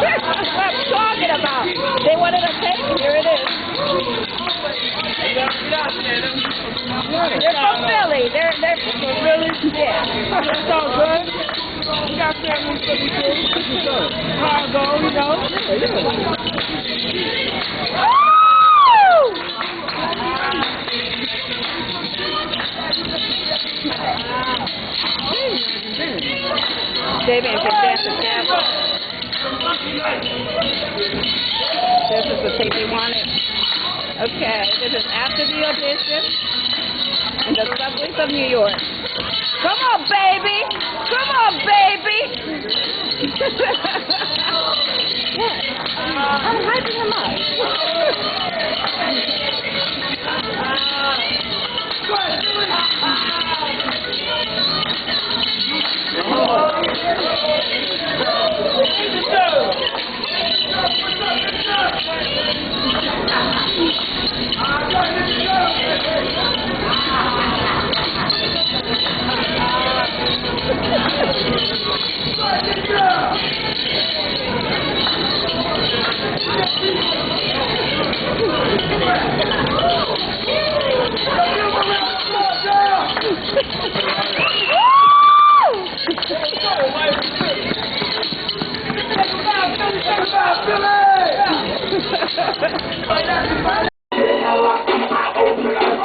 That's what I'm talking about. They wanted a tape. Here it is. They're from Philly. They're from Philly. Yeah. That's all good. We got family Philly too. How it go, you know? David can dance and dance. This is the tape they wanted. Okay, this is after the audition in the subways of New York. Come on, baby! Come on, baby!